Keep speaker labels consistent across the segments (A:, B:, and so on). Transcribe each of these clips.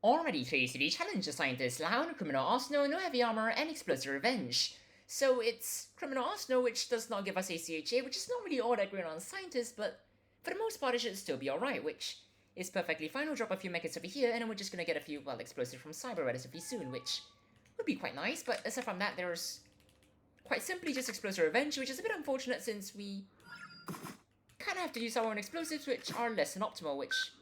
A: Already today's city challenge the scientists Loud, Criminal Arsenal, No Heavy Armor, and Explosive Revenge. So it's Criminal Arsenal, which does not give us ACHA, which is not really all that great on scientists, but for the most part it should still be alright, which is perfectly fine. We'll drop a few mechas over here, and then we're just gonna get a few, well, explosives from Cyber relatively soon, which would be quite nice, but aside from that, there's quite simply just Explosive Revenge, which is a bit unfortunate since we kinda have to use our own explosives, which are less than optimal, which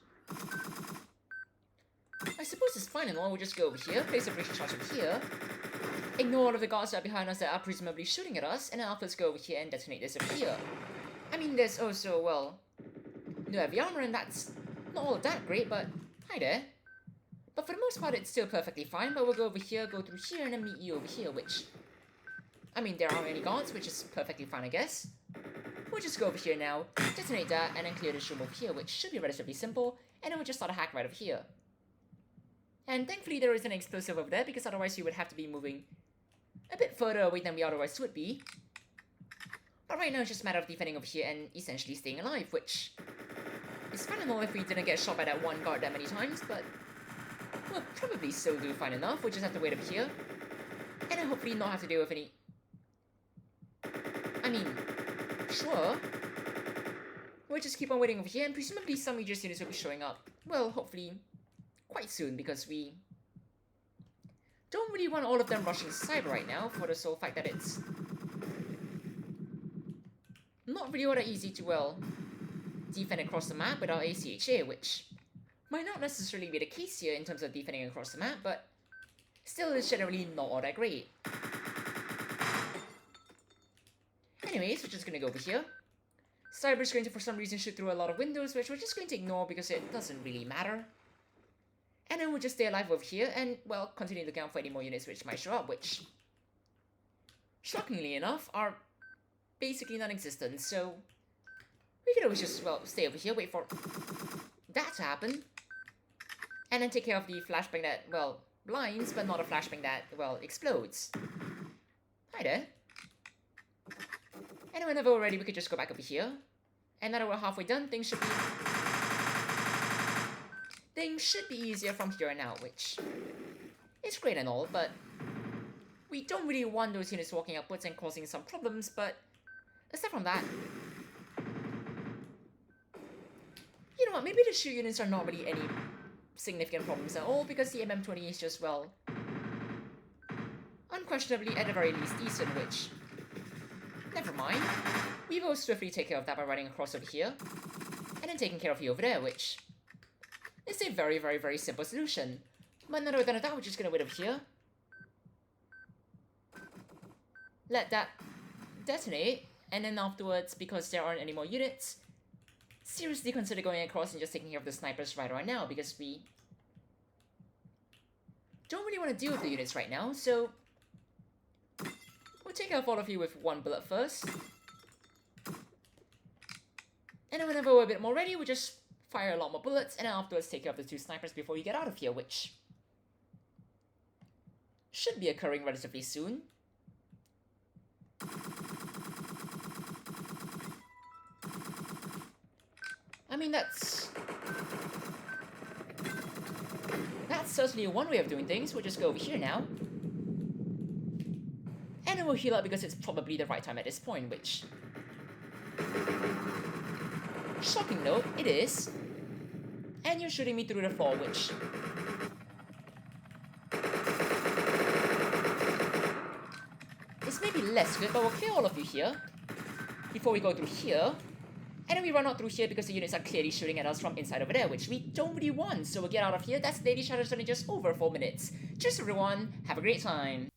A: I suppose it's fine and all. We'll just go over here, place a breaching charge over here, ignore all of the guards that are behind us that are presumably shooting at us, and then I'll first go over here and detonate this over here. I mean, there's also, well, no heavy armor, and that's not all that great, but hi there. But for the most part, it's still perfectly fine, but we'll go over here, go through here, and then meet you over here, which, I mean, there aren't any guards, which is perfectly fine, I guess. We'll just go over here now, detonate that, and then clear this room over here, which should be relatively simple, and then we'll just start a hack right over here. And thankfully there is an explosive over there, because otherwise we would have to be moving a bit further away than we otherwise would be. But right now it's just a matter of defending over here and essentially staying alive, which is fine enough if we didn't get shot by that one guard that many times, but we'll probably still do fine enough. We'll just have to wait over here, and then hopefully not have to deal with any... I mean, sure. We'll just keep on waiting over here, and presumably some Aegis units will be showing up. Well, hopefully quite soon, because we don't really want all of them rushing Cyber right now, for the sole fact that it's not really all that easy to, well, defend across the map without ACHA, which might not necessarily be the case here in terms of defending across the map, but still is generally not all that great. Anyways, we're just gonna go over here. Cyber's going to, for some reason, shoot through a lot of windows, which we're just going to ignore because it doesn't really matter. And then we'll just stay alive over here and, well, continue looking out for any more units which might show up, which, shockingly enough, are basically non-existent, so we could always just, well, stay over here, wait for that to happen, and then take care of the flashbang that, well, blinds, but not a flashbang that, well, explodes. Hi there. And whenever we're ready, we could just go back over here, and now that we're halfway done, things should be easier from here on out, which is great and all, but we don't really want those units walking upwards and causing some problems, but aside from that, you know what, maybe the shoot units are not really any significant problems at all, because the MM20 is just, well, unquestionably at the very least decent, which, never mind. We will swiftly take care of that by running across over here, and then taking care of you over there, which is a very, very, very simple solution. But none other than that, we're just gonna wait over here. Let that detonate, and then afterwards, because there aren't any more units, seriously consider going across and just taking care of the snipers right now, because we don't really want to deal with the units right now, so we'll take care of all of you with one bullet first. And then whenever we're a bit more ready, we'll just fire a lot more bullets, and then afterwards take care of the two snipers before we get out of here, which should be occurring relatively soon. I mean, that's certainly one way of doing things. We'll just go over here now. And then we'll heal up because it's probably the right time at this point, which, shocking note, it is. And you're shooting me through the floor, which is maybe less good, but we'll clear all of you here before we go through here. And then we run out through here because the units are clearly shooting at us from inside over there, which we don't really want, so we'll get out of here. That's Daily Shadows in just over 4 minutes. Cheers everyone, have a great time.